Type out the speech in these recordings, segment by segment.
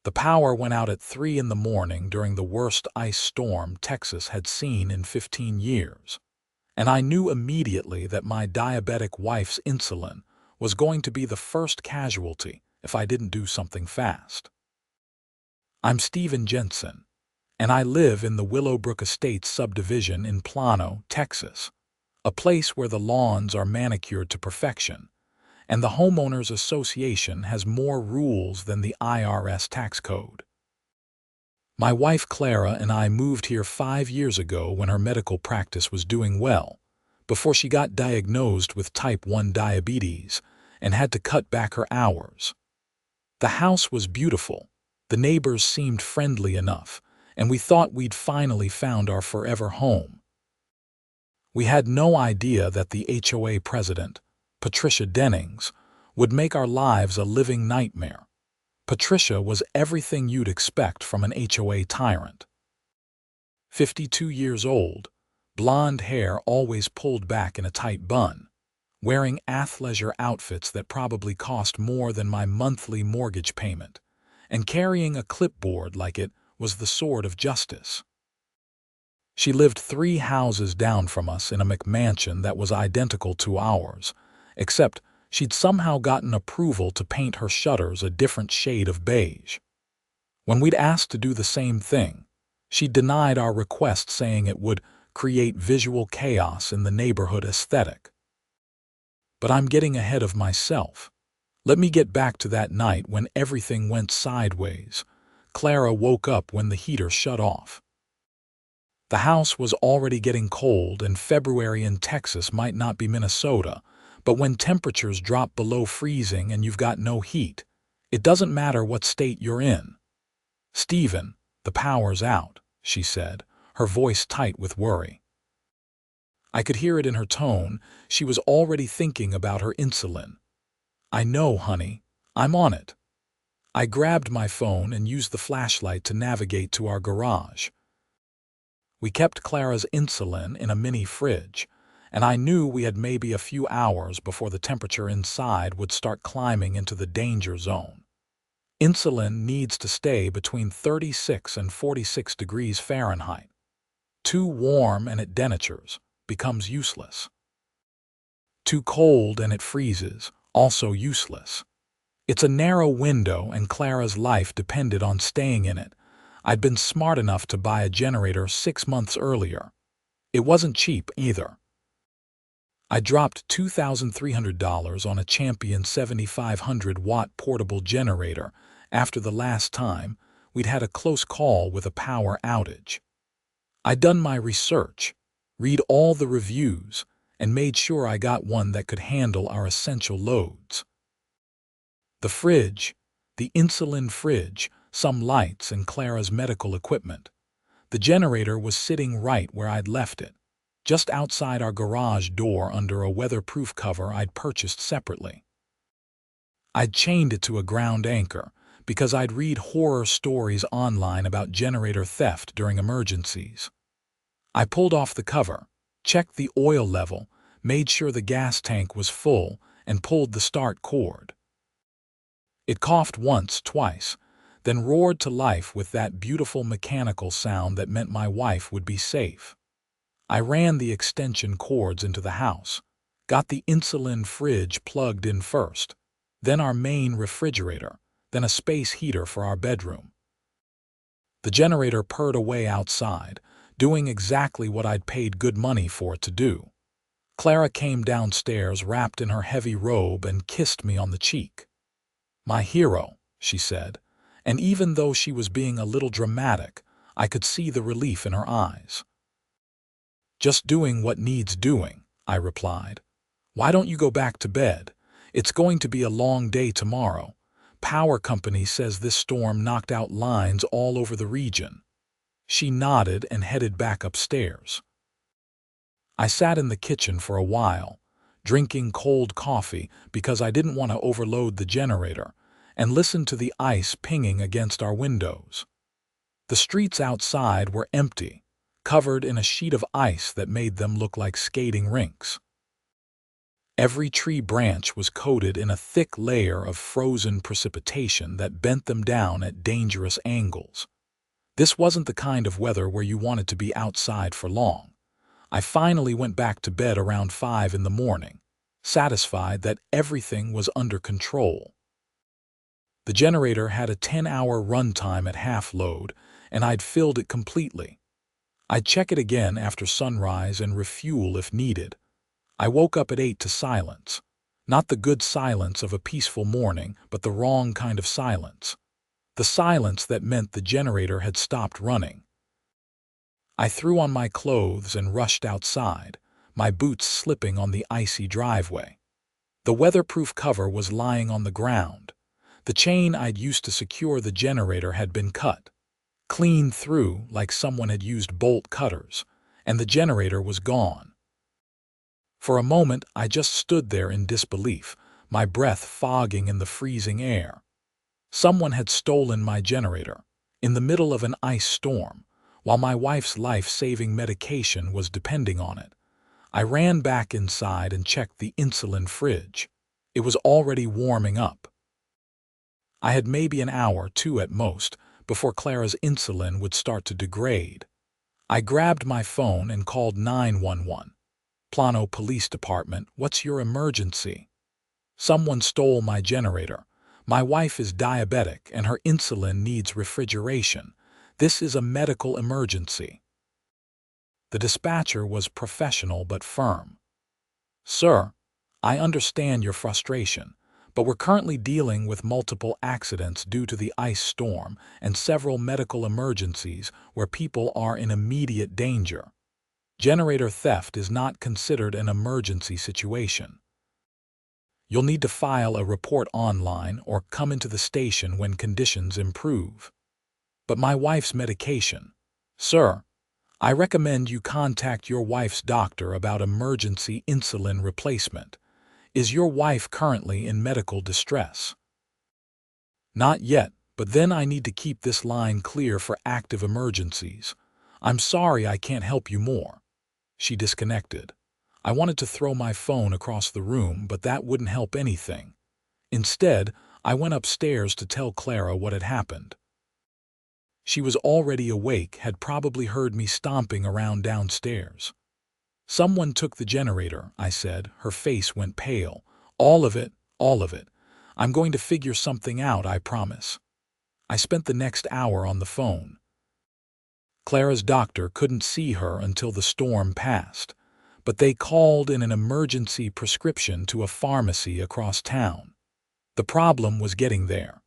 The power went out at 3 in the morning during the worst ice storm Texas had seen in 15 years, and I knew immediately that my diabetic wife's insulin was going to be the first casualty if I didn't do something fast. I'm Jensen, and I live in the Willowbrook Estates subdivision in Plano, Texas, a place where the lawns are manicured to perfection, and the Homeowners Association has more rules than the IRS tax code. My wife Clara and I moved here 5 years ago when her medical practice was doing well, before she got diagnosed with type 1 diabetes and had to cut back her hours. The house was beautiful, the neighbors seemed friendly enough, and we thought we'd finally found our forever home. We had no idea that the HOA president, Patricia Dennings, would make our lives a living nightmare. Patricia was everything you'd expect from an HOA tyrant. 52 years old, blonde hair always pulled back in a tight bun, wearing athleisure outfits that probably cost more than my monthly mortgage payment, and carrying a clipboard like it was the sword of justice. She lived 3 houses down from us in a McMansion that was identical to ours, except she'd somehow gotten approval to paint her shutters a different shade of beige. When we'd asked to do the same thing, she denied our request, saying it would create visual chaos in the neighborhood aesthetic. But I'm getting ahead of myself. Let me get back to that night when everything went sideways. Clara woke up when the heater shut off. The house was already getting cold, and February in Texas might not be Minnesota, but when temperatures drop below freezing and you've got no heat, it doesn't matter what state you're in. "Stephen, the power's out," she said, her voice tight with worry. I could hear it in her tone. She was already thinking about her insulin. "I know, honey. I'm on it." I grabbed my phone and used the flashlight to navigate to our garage. We kept Clara's insulin in a mini fridge, and I knew we had maybe a few hours before the temperature inside would start climbing into the danger zone. Insulin needs to stay between 36 and 46 degrees Fahrenheit. Too warm and it denatures, becomes useless. Too cold and it freezes, also useless. It's a narrow window, and Clara's life depended on staying in it. I'd been smart enough to buy a generator 6 months earlier. It wasn't cheap either. I dropped $2,300 on a Champion 7,500-watt portable generator after the last time we'd had a close call with a power outage. I'd done my research, read all the reviews, and made sure I got one that could handle our essential loads. The fridge, the insulin fridge, some lights, and Clara's medical equipment. The generator was sitting right where I'd left it, just outside our garage door under a weatherproof cover I'd purchased separately. I'd chained it to a ground anchor because I'd read horror stories online about generator theft during emergencies. I pulled off the cover, checked the oil level, made sure the gas tank was full, and pulled the start cord. It coughed once, twice, then roared to life with that beautiful mechanical sound that meant my wife would be safe. I ran the extension cords into the house, got the insulin fridge plugged in first, then our main refrigerator, then a space heater for our bedroom. The generator purred away outside, doing exactly what I'd paid good money for it to do. Clara came downstairs wrapped in her heavy robe and kissed me on the cheek. "My hero," she said, and even though she was being a little dramatic, I could see the relief in her eyes. "Just doing what needs doing," I replied. "Why don't you go back to bed? It's going to be a long day tomorrow. Power company says this storm knocked out lines all over the region." She nodded and headed back upstairs. I sat in the kitchen for a while, drinking cold coffee because I didn't want to overload the generator, and listened to the ice pinging against our windows. The streets outside were empty, covered in a sheet of ice that made them look like skating rinks. Every tree branch was coated in a thick layer of frozen precipitation that bent them down at dangerous angles. This wasn't the kind of weather where you wanted to be outside for long. I finally went back to bed around 5 in the morning, satisfied that everything was under control. The generator had a 10-hour runtime at half load, and I'd filled it completely. I'd check it again after sunrise and refuel if needed. I woke up at 8 to silence. Not the good silence of a peaceful morning, but the wrong kind of silence. The silence that meant the generator had stopped running. I threw on my clothes and rushed outside, my boots slipping on the icy driveway. The weatherproof cover was lying on the ground. The chain I'd used to secure the generator had been cut, clean through like someone had used bolt cutters, and the generator was gone. For a moment, I just stood there in disbelief, my breath fogging in the freezing air. Someone had stolen my generator, in the middle of an ice storm, while my wife's life-saving medication was depending on it. I ran back inside and checked the insulin fridge. It was already warming up. I had maybe an hour, 2 at most, before Clara's insulin would start to degrade. I grabbed my phone and called 911. Plano Police Department, what's your emergency? Someone stole my generator. My wife is diabetic and her insulin needs refrigeration. This is a medical emergency. The dispatcher was professional but firm. Sir, I understand your frustration, but we're currently dealing with multiple accidents due to the ice storm and several medical emergencies where people are in immediate danger. Generator theft is not considered an emergency situation. You'll need to file a report online or come into the station when conditions improve. But my wife's medication. Sir, I recommend you contact your wife's doctor about emergency insulin replacement. Is your wife currently in medical distress? Not yet, but then I need to keep this line clear for active emergencies. I'm sorry I can't help you more. She disconnected. I wanted to throw my phone across the room, but that wouldn't help anything. Instead, I went upstairs to tell Clara what had happened. She was already awake, had probably heard me stomping around downstairs. Someone took the generator, I said. Her face went pale. All of it, all of it. I'm going to figure something out, I promise. I spent the next hour on the phone. Clara's doctor couldn't see her until the storm passed, but they called in an emergency prescription to a pharmacy across town. The problem was getting there.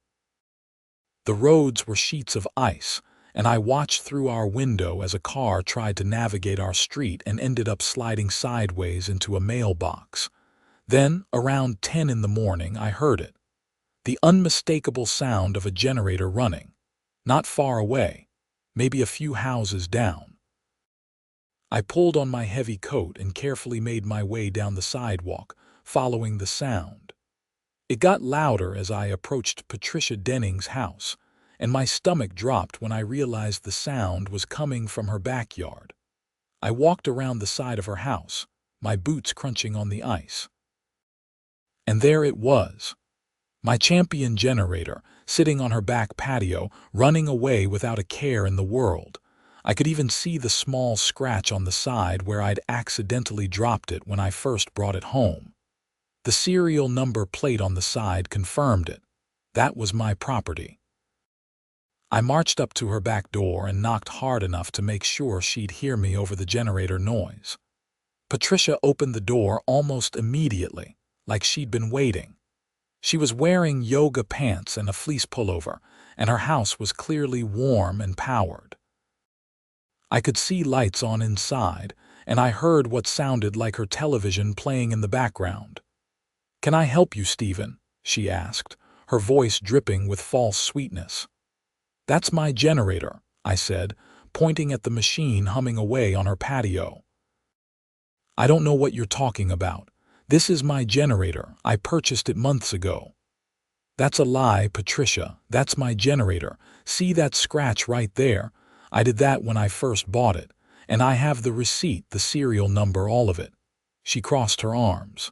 The roads were sheets of ice, and I watched through our window as a car tried to navigate our street and ended up sliding sideways into a mailbox. Then, around 10 in the morning, I heard it. The unmistakable sound of a generator running. Not far away, maybe a few houses down. I pulled on my heavy coat and carefully made my way down the sidewalk, following the sound. It got louder as I approached Patricia Dennings' house, and my stomach dropped when I realized the sound was coming from her backyard. I walked around the side of her house, my boots crunching on the ice. And there it was. My champion generator, sitting on her back patio, running away without a care in the world. I could even see the small scratch on the side where I'd accidentally dropped it when I first brought it home. The serial number plate on the side confirmed it. That was my property. I marched up to her back door and knocked hard enough to make sure she'd hear me over the generator noise. Patricia opened the door almost immediately, like she'd been waiting. She was wearing yoga pants and a fleece pullover, and her house was clearly warm and powered. I could see lights on inside, and I heard what sounded like her television playing in the background. "Can I help you, Stephen?" she asked, her voice dripping with false sweetness. "That's my generator," I said, pointing at the machine humming away on her patio. "I don't know what you're talking about. This is my generator. I purchased it months ago." "That's a lie, Patricia. That's my generator. See that scratch right there? I did that when I first bought it, and I have the receipt, the serial number, all of it." She crossed her arms.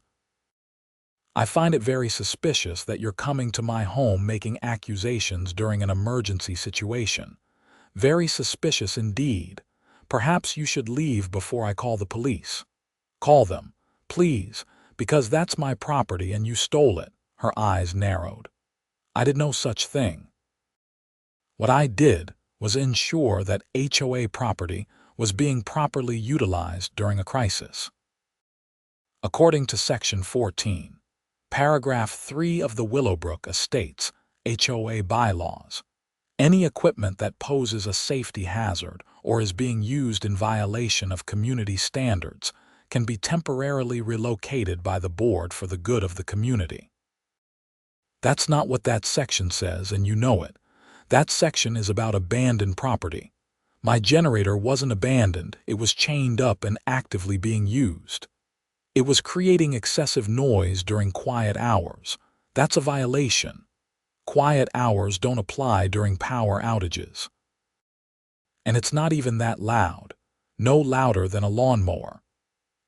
I find it very suspicious that you're coming to my home making accusations during an emergency situation. Very suspicious indeed. Perhaps you should leave before I call the police." "Call them, please, because that's my property and you stole it." Her eyes narrowed. "I did no such thing. What I did was ensure that HOA property was being properly utilized during a crisis." According to Section 14, Paragraph 3 of the Willowbrook Estates HOA bylaws, any equipment that poses a safety hazard or is being used in violation of community standards can be temporarily relocated by the board for the good of the community. That's not what that section says, and you know it. That section is about abandoned property. My generator wasn't abandoned, it was chained up and actively being used. It was creating excessive noise during quiet hours. That's a violation. Quiet hours don't apply during power outages. And it's not even that loud, no louder than a lawnmower.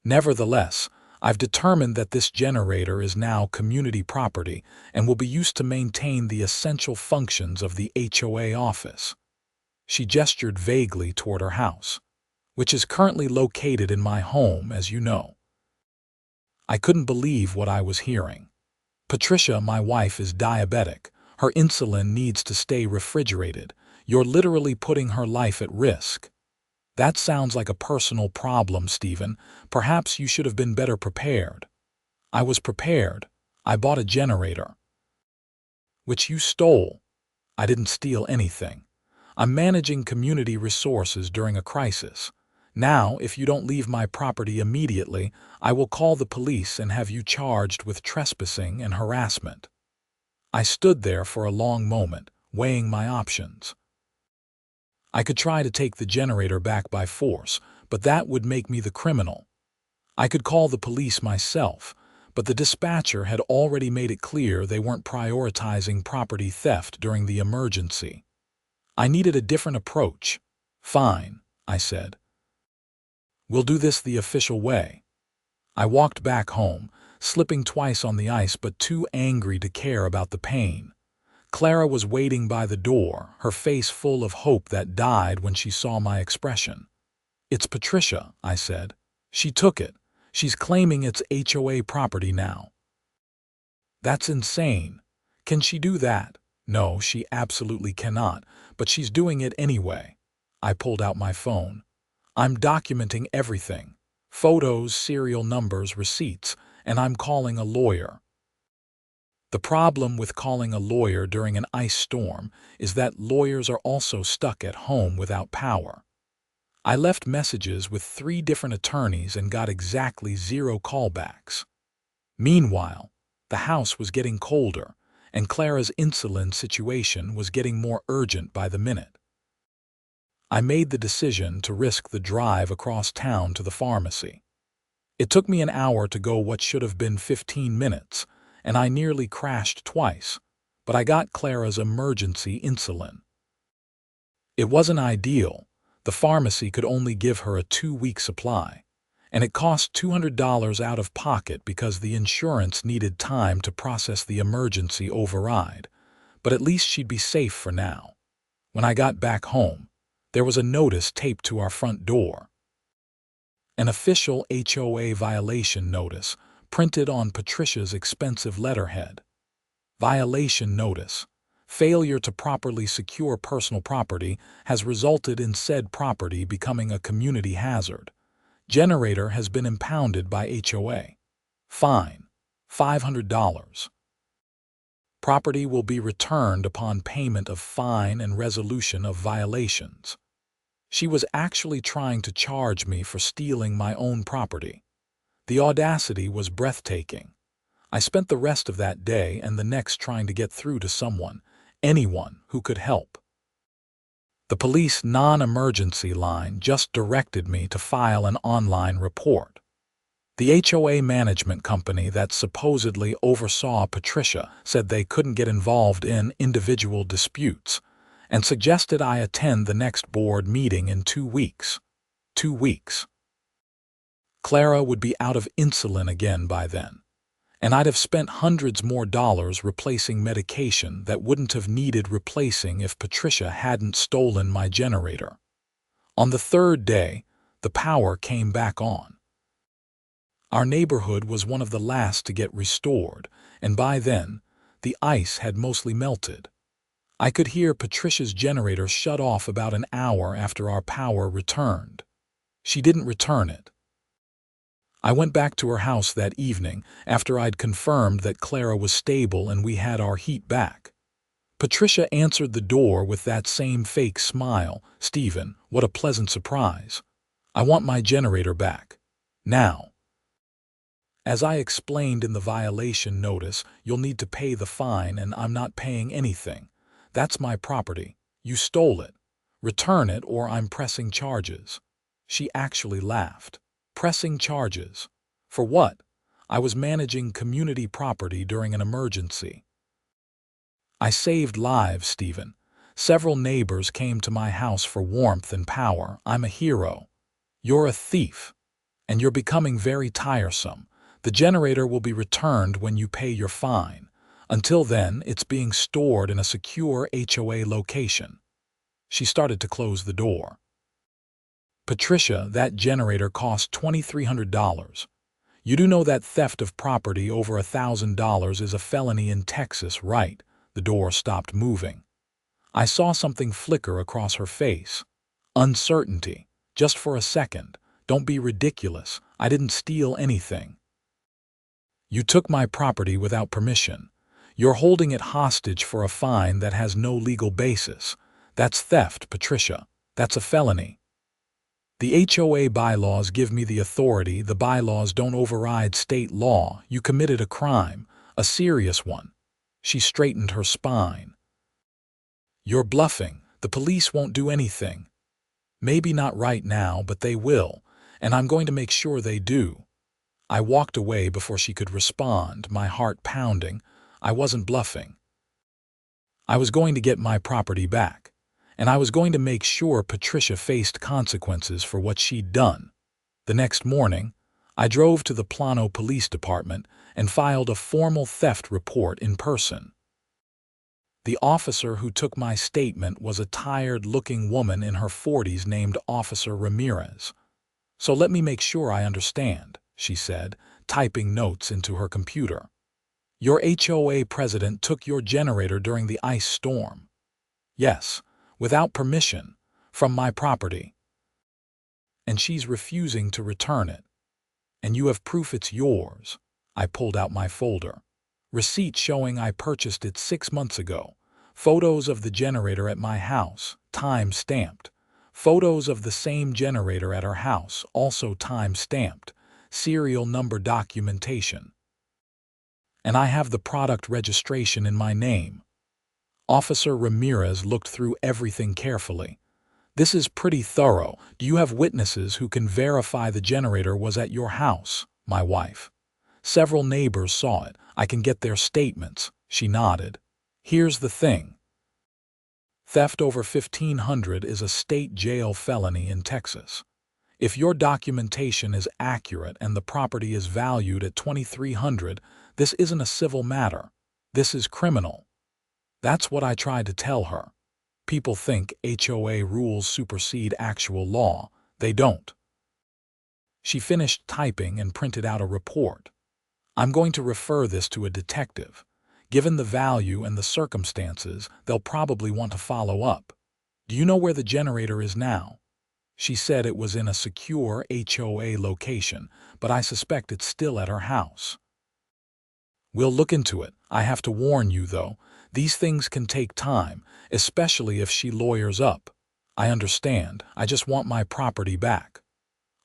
Nevertheless, I've determined that this generator is now community property and will be used to maintain the essential functions of the HOA office. She gestured vaguely toward her house, which is currently located in my home, as you know. I couldn't believe what I was hearing. "Patricia, my wife is diabetic. Her insulin needs to stay refrigerated. You're literally putting her life at risk." "That sounds like a personal problem, Stephen. Perhaps you should have been better prepared." "I was prepared. I bought a generator." "Which you stole." "I didn't steal anything. I'm managing community resources during a crisis. Now, if you don't leave my property immediately, I will call the police and have you charged with trespassing and harassment." I stood there for a long moment, weighing my options. I could try to take the generator back by force, but that would make me the criminal. I could call the police myself, but the dispatcher had already made it clear they weren't prioritizing property theft during the emergency. I needed a different approach. "Fine," I said. "We'll do this the official way." I walked back home, slipping twice on the ice but too angry to care about the pain. Clara was waiting by the door, her face full of hope that died when she saw my expression. "It's Patricia," I said. "She took it. She's claiming it's HOA property now." "That's insane. Can she do that?" "No, she absolutely cannot, but she's doing it anyway." I pulled out my phone. "I'm documenting everything. Photos, serial numbers, receipts, and I'm calling a lawyer." The problem with calling a lawyer during an ice storm is that lawyers are also stuck at home without power. I left messages with 3 different attorneys and got exactly 0 callbacks. Meanwhile, the house was getting colder, and Clara's insulin situation was getting more urgent by the minute. I made the decision to risk the drive across town to the pharmacy. It took me an hour to go what should have been 15 minutes, and I nearly crashed twice, but I got Clara's emergency insulin. It wasn't ideal. The pharmacy could only give her a 2-week supply, and it cost $200 out of pocket because the insurance needed time to process the emergency override, but at least she'd be safe for now. When I got back home, there was a notice taped to our front door. An official HOA violation notice printed on Patricia's expensive letterhead. Violation notice. Failure to properly secure personal property has resulted in said property becoming a community hazard. Generator has been impounded by HOA. Fine, $500. Property will be returned upon payment of fine and resolution of violations. She was actually trying to charge me for stealing my own property. The audacity was breathtaking. I spent the rest of that day and the next trying to get through to someone, anyone who could help. The police non-emergency line just directed me to file an online report. The HOA management company that supposedly oversaw Patricia said they couldn't get involved in individual disputes and suggested I attend the next board meeting in 2 weeks. 2 weeks. Clara would be out of insulin again by then, And I'd have spent hundreds more dollars replacing medication that wouldn't have needed replacing if Patricia hadn't stolen my generator. On the third day, the power came back on. Our neighborhood was one of the last to get restored, and by then, the ice had mostly melted. I could hear Patricia's generator shut off about an hour after our power returned. She didn't return it. I went back to her house that evening after I'd confirmed that Clara was stable and we had our heat back. Patricia answered the door with that same fake smile. "Stephen, what a pleasant surprise. I want my generator back. Now." As I explained in the violation notice, you'll need to pay the fine and I'm not paying anything. That's my property. You stole it. Return it or I'm pressing charges. She actually laughed. Pressing charges? For what? I was managing community property during an emergency. I saved lives, Stephen. Several neighbors came to my house for warmth and power. I'm a hero. You're a thief. And you're becoming very tiresome. The generator will be returned when you pay your fine. Until then, it's being stored in a secure HOA location. She started to close the door. Patricia, that generator cost $2,300. You do know that theft of property over $1,000 is a felony in Texas, right? The door stopped moving. I saw something flicker across her face. Uncertainty. Just for a second. Don't be ridiculous. I didn't steal anything. You took my property without permission. You're holding it hostage for a fine that has no legal basis. That's theft, Patricia. That's a felony. The HOA bylaws give me the authority. The bylaws don't override state law. You committed a crime, a serious one. She straightened her spine. You're bluffing. The police won't do anything. Maybe not right now, but they will, and I'm going to make sure they do. I walked away before she could respond, my heart pounding. I wasn't bluffing. I was going to get my property back, and I was going to make sure Patricia faced consequences for what she'd done. The next morning, I drove to the Plano Police Department and filed a formal theft report in person. The officer who took my statement was a tired-looking woman in her 40s named Officer Ramirez. "So let me make sure I understand," she said, typing notes into her computer. "Your HOA president took your generator during the ice storm." "Yes, without permission, from my property. And she's refusing to return it. And you have proof it's yours." I pulled out my folder. "Receipt showing I purchased it 6 months ago. Photos of the generator at my house, time-stamped. Photos of the same generator at her house, also time-stamped. Serial number documentation. And I have the product registration in my name." Officer Ramirez looked through everything carefully. "This is pretty thorough. Do you have witnesses who can verify the generator was at your house?" "My wife. Several neighbors saw it. I can get their statements." She nodded. "Here's the thing. Theft over $1,500 is a state jail felony in Texas. If your documentation is accurate and the property is valued at $2,300, this isn't a civil matter. This is criminal." That's what I tried to tell her. People think HOA rules supersede actual law. They don't. She finished typing and printed out a report. "I'm going to refer this to a detective. Given the value and the circumstances, they'll probably want to follow up. Do you know where the generator is now?" She said it was in a secure HOA location, but I suspect it's still at her house. "We'll look into it. I have to warn you, though, these things can take time, especially if she lawyers up." "I understand. I just want my property back."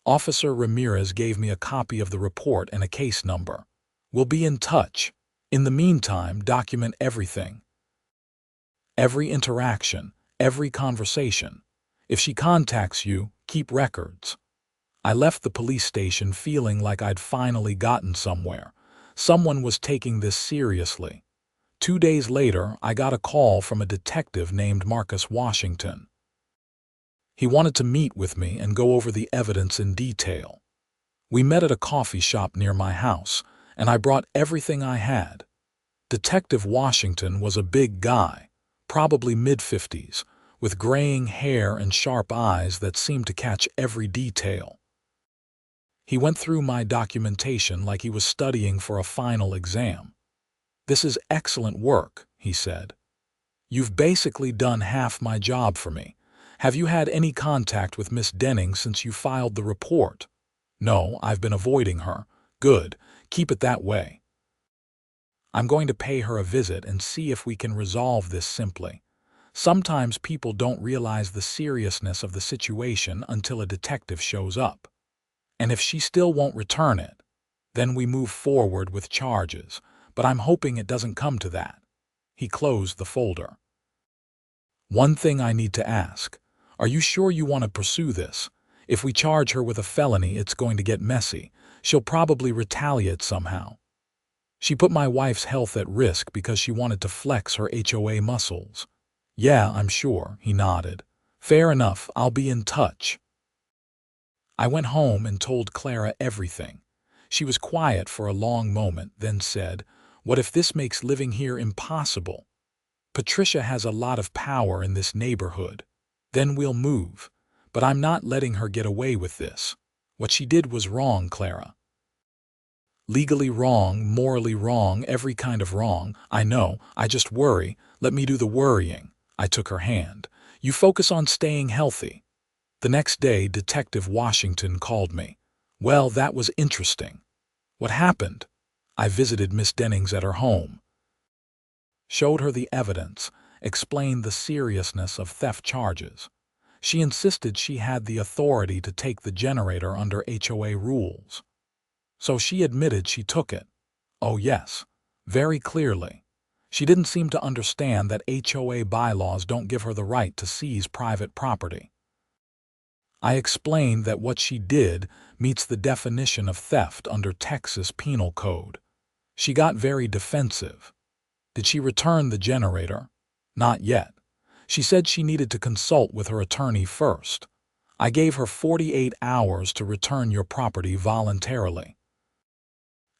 Officer Ramirez gave me a copy of the report and a case number. "We'll be in touch. In the meantime, document everything. Every interaction, every conversation. If she contacts you, keep records." I left the police station feeling like I'd finally gotten somewhere. Someone was taking this seriously. 2 days later, I got a call from a detective named Marcus Washington. He wanted to meet with me and go over the evidence in detail. We met at a coffee shop near my house, and I brought everything I had. Detective Washington was a big guy, probably mid-50s, with graying hair and sharp eyes that seemed to catch every detail. He went through my documentation like he was studying for a final exam. "This is excellent work," he said. "You've basically done half my job for me. Have you had any contact with Miss Dennings since you filed the report?" "No, I've been avoiding her." "Good. Keep it that way. I'm going to pay her a visit and see if we can resolve this simply. Sometimes people don't realize the seriousness of the situation until a detective shows up. And if she still won't return it, then we move forward with charges, but I'm hoping it doesn't come to that." He closed the folder. "One thing I need to ask. Are you sure you want to pursue this? If we charge her with a felony, it's going to get messy. She'll probably retaliate somehow. She put my wife's health at risk because she wanted to flex her HOA muscles." "Yeah, I'm sure," he nodded. "Fair enough, I'll be in touch." I went home and told Clara everything. She was quiet for a long moment, then said, "What if this makes living here impossible? Patricia has a lot of power in this neighborhood. Then we'll move. But I'm not letting her get away with this. What she did was wrong, Clara. Legally wrong, morally wrong, every kind of wrong. I know, I just worry. Let me do the worrying." I took her hand. "You focus on staying healthy." The next day, Detective Washington called me. "Well, that was interesting." "What happened?" "I visited Miss Dennings at her home. Showed her the evidence, explained the seriousness of theft charges. She insisted she had the authority to take the generator under HOA rules. So she admitted she took it. Oh yes, very clearly. She didn't seem to understand that HOA bylaws don't give her the right to seize private property. I explained that what she did meets the definition of theft under Texas Penal Code. She got very defensive. Did she return the generator? Not yet. She said she needed to consult with her attorney first. I gave her 48 hours to return your property voluntarily.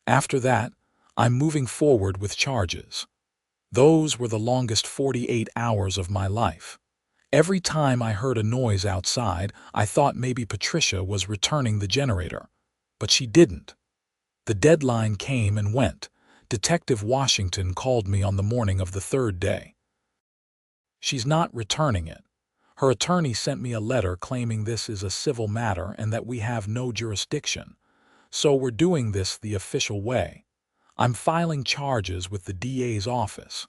After that, I'm moving forward with charges. Those were the longest 48 hours of my life. Every time I heard a noise outside, I thought maybe Patricia was returning the generator. But she didn't. The deadline came and went. Detective Washington called me on the morning of the third day. "She's not returning it. Her attorney sent me a letter claiming this is a civil matter and that we have no jurisdiction. So we're doing this the official way. I'm filing charges with the DA's office."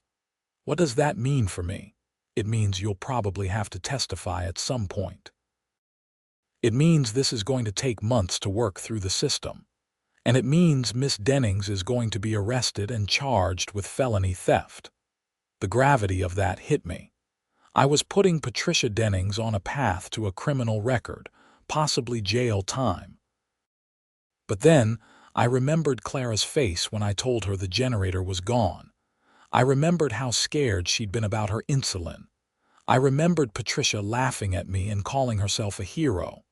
"What does that mean for me?" "It means you'll probably have to testify at some point. It means this is going to take months to work through the system. And it means Miss Dennings is going to be arrested and charged with felony theft." The gravity of that hit me. I was putting Patricia Dennings on a path to a criminal record, possibly jail time. But then, I remembered Clara's face when I told her the generator was gone. I remembered how scared she'd been about her insulin. I remembered Patricia laughing at me and calling herself a hero.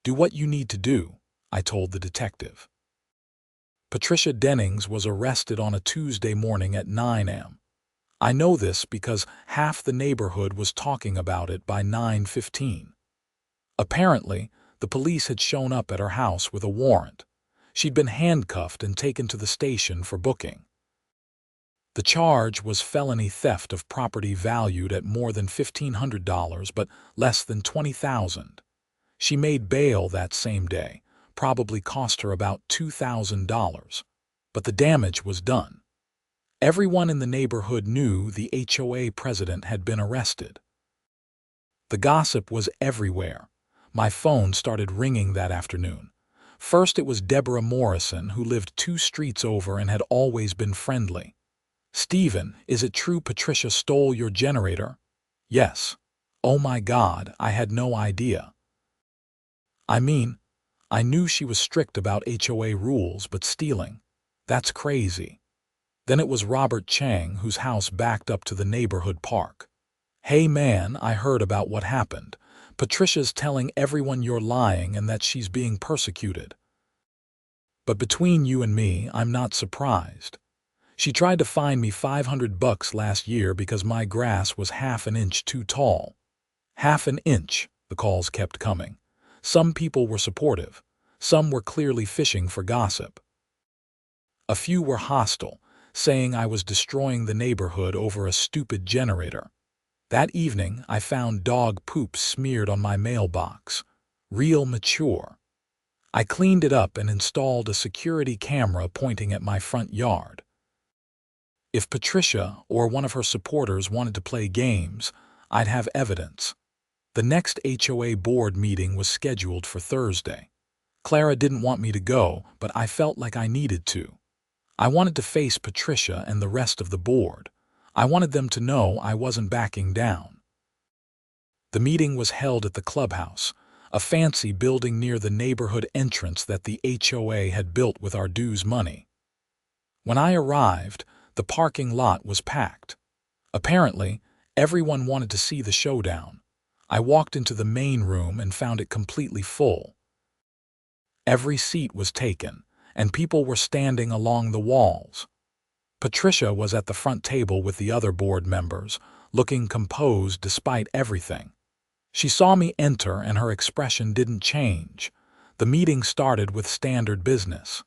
"Do what you need to do," I told the detective. Patricia Dennings was arrested on a Tuesday morning at 9 a.m. I know this because half the neighborhood was talking about it by 9:15. Apparently, the police had shown up at her house with a warrant. She'd been handcuffed and taken to the station for booking. The charge was felony theft of property valued at more than $1,500 but less than $20,000. She made bail that same day, probably cost her about $2,000. But the damage was done. Everyone in the neighborhood knew the HOA president had been arrested. The gossip was everywhere. My phone started ringing that afternoon. First it was Deborah Morrison, who lived 2 streets over and had always been friendly. "Stephen, is it true Patricia stole your generator?" "Yes." "Oh my God, I had no idea." "I mean, I knew she was strict about HOA rules, but stealing, that's crazy." Then it was Robert Chang, whose house backed up to the neighborhood park. "Hey man, I heard about what happened. Patricia's telling everyone you're lying and that she's being persecuted." But between you and me, I'm not surprised. She tried to fine me $500 last year because my grass was half an inch too tall. Half an inch, the calls kept coming. Some people were supportive. Some were clearly fishing for gossip. A few were hostile, saying I was destroying the neighborhood over a stupid generator. That evening, I found dog poop smeared on my mailbox. Real mature. I cleaned it up and installed a security camera pointing at my front yard. If Patricia or one of her supporters wanted to play games, I'd have evidence. The next HOA board meeting was scheduled for Thursday. Clara didn't want me to go, but I felt like I needed to. I wanted to face Patricia and the rest of the board. I wanted them to know I wasn't backing down. The meeting was held at the clubhouse, a fancy building near the neighborhood entrance that the HOA had built with our dues money. When I arrived, the parking lot was packed. Apparently, everyone wanted to see the showdown. I walked into the main room and found it completely full. Every seat was taken, and people were standing along the walls. Patricia was at the front table with the other board members, looking composed despite everything. She saw me enter and her expression didn't change. The meeting started with standard business.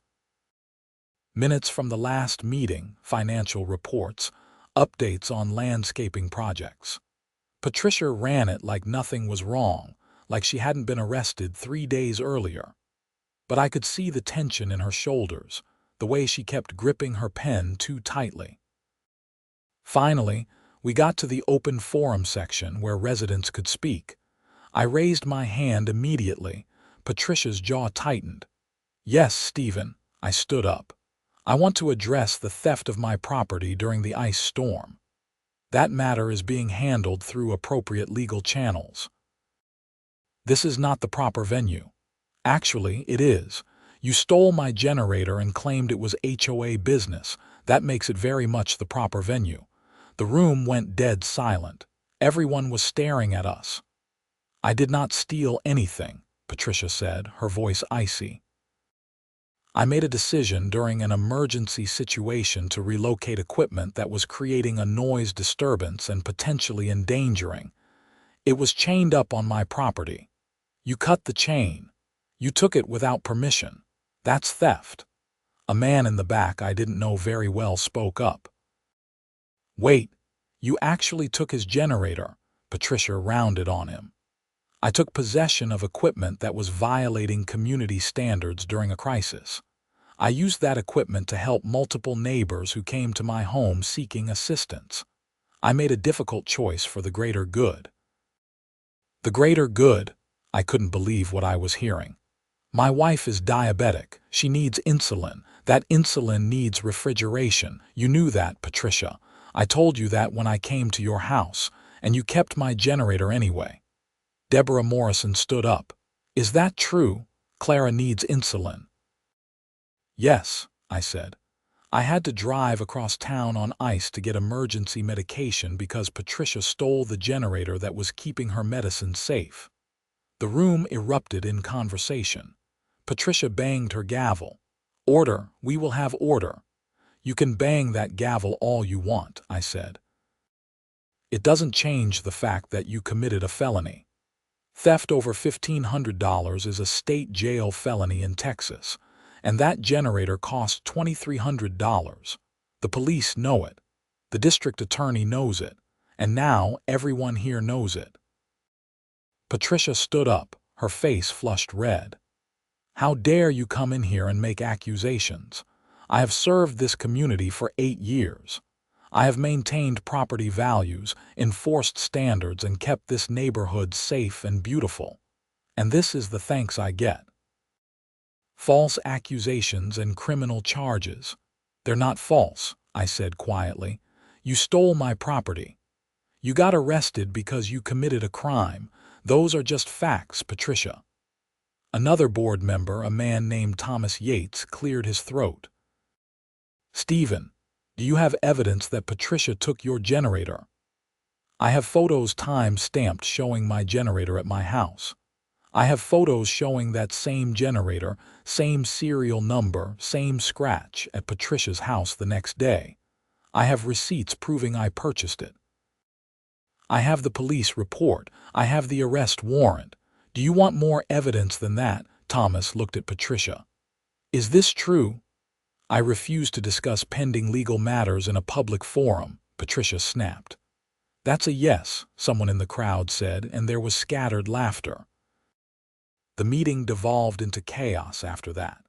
Minutes from the last meeting, financial reports, updates on landscaping projects. Patricia ran it like nothing was wrong, like she hadn't been arrested 3 days earlier. But I could see the tension in her shoulders, the way she kept gripping her pen too tightly. Finally, we got to the open forum section where residents could speak. I raised my hand immediately. Patricia's jaw tightened. Yes, Stephen, I stood up. I want to address the theft of my property during the ice storm. That matter is being handled through appropriate legal channels. This is not the proper venue. Actually, it is. You stole my generator and claimed it was HOA business. That makes it very much the proper venue. The room went dead silent. Everyone was staring at us. I did not steal anything, Patricia said, her voice icy. I made a decision during an emergency situation to relocate equipment that was creating a noise disturbance and potentially endangering. It was chained up on my property. You cut the chain. You took it without permission. That's theft. A man in the back I didn't know very well spoke up. Wait, you actually took his generator, Patricia rounded on him. I took possession of equipment that was violating community standards during a crisis. I used that equipment to help multiple neighbors who came to my home seeking assistance. I made a difficult choice for the greater good. The greater good? I couldn't believe what I was hearing. My wife is diabetic. She needs insulin. That insulin needs refrigeration. You knew that, Patricia. I told you that when I came to your house, and you kept my generator anyway. Deborah Morrison stood up. Is that true? Clara needs insulin. Yes, I said. I had to drive across town on ice to get emergency medication because Patricia stole the generator that was keeping her medicine safe. The room erupted in conversation. Patricia banged her gavel. Order, we will have order. You can bang that gavel all you want, I said. It doesn't change the fact that you committed a felony. Theft over $1,500 is a state jail felony in Texas, and that generator cost $2,300. The police know it. The district attorney knows it, and now everyone here knows it. Patricia stood up, her face flushed red. How dare you come in here and make accusations? I have served this community for 8 years. I have maintained property values, enforced standards, and kept this neighborhood safe and beautiful. And this is the thanks I get. False accusations and criminal charges. They're not false, I said quietly. You stole my property. You got arrested because you committed a crime. Those are just facts, Patricia. Another board member, a man named Thomas Yates, cleared his throat. Stephen, do you have evidence that Patricia took your generator? I have photos time-stamped showing my generator at my house. I have photos showing that same generator, same serial number, same scratch at Patricia's house the next day. I have receipts proving I purchased it. I have the police report. I have the arrest warrant. Do you want more evidence than that? Thomas looked at Patricia. Is this true? I refuse to discuss pending legal matters in a public forum, Patricia snapped. That's a yes, someone in the crowd said, and there was scattered laughter. The meeting devolved into chaos after that.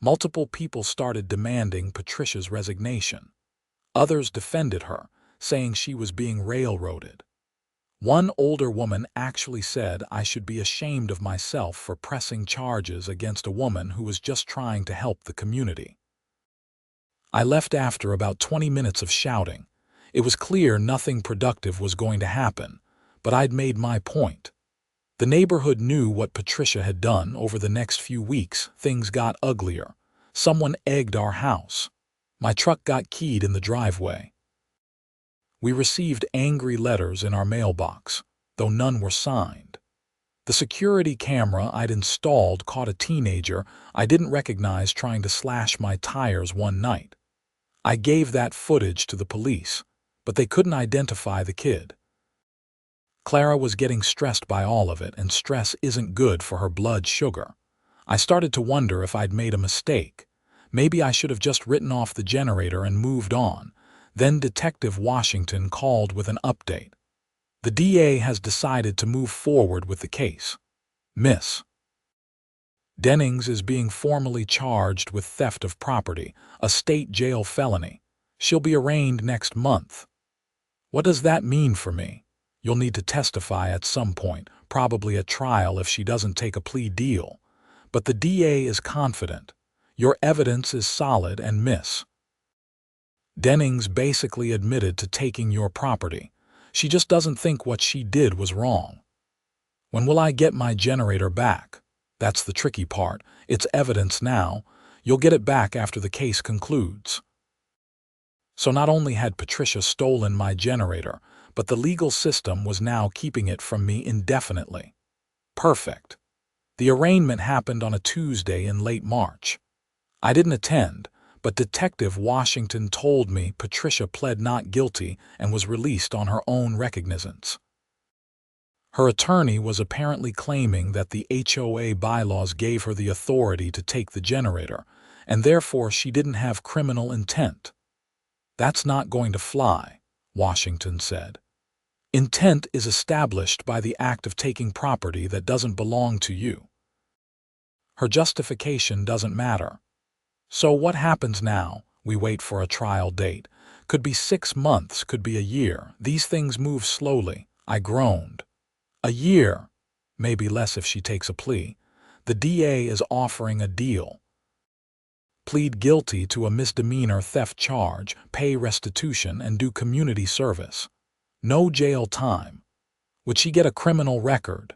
Multiple people started demanding Patricia's resignation. Others defended her, saying she was being railroaded. One older woman actually said I should be ashamed of myself for pressing charges against a woman who was just trying to help the community. I left after about 20 minutes of shouting. It was clear nothing productive was going to happen, but I'd made my point. The neighborhood knew what Patricia had done. Over the next few weeks, things got uglier. Someone egged our house. My truck got keyed in the driveway. We received angry letters in our mailbox, though none were signed. The security camera I'd installed caught a teenager I didn't recognize trying to slash my tires one night. I gave that footage to the police, but they couldn't identify the kid. Clara was getting stressed by all of it, and stress isn't good for her blood sugar. I started to wonder if I'd made a mistake. Maybe I should have just written off the generator and moved on. Then Detective Washington called with an update. The DA has decided to move forward with the case. Miss Dennings is being formally charged with theft of property, a state jail felony. She'll be arraigned next month. What does that mean for me? You'll need to testify at some point, probably at trial if she doesn't take a plea deal. But the DA is confident. Your evidence is solid, and Miss Dennings basically admitted to taking your property. She just doesn't think what she did was wrong. When will I get my generator back? That's the tricky part. It's evidence now. You'll get it back after the case concludes. So not only had Patricia stolen my generator, but the legal system was now keeping it from me indefinitely. Perfect. The arraignment happened on a Tuesday in late March. I didn't attend, but Detective Washington told me Patricia pled not guilty and was released on her own recognizance. Her attorney was apparently claiming that the HOA bylaws gave her the authority to take the generator, and therefore she didn't have criminal intent. That's not going to fly, Washington said. Intent is established by the act of taking property that doesn't belong to you. Her justification doesn't matter. So what happens now? We wait for a trial date. Could be 6 months, could be a year. These things move slowly. I groaned. A year, maybe less if she takes a plea. The DA is offering a deal. Plead guilty to a misdemeanor theft charge, pay restitution, and do community service. No jail time. Would she get a criminal record?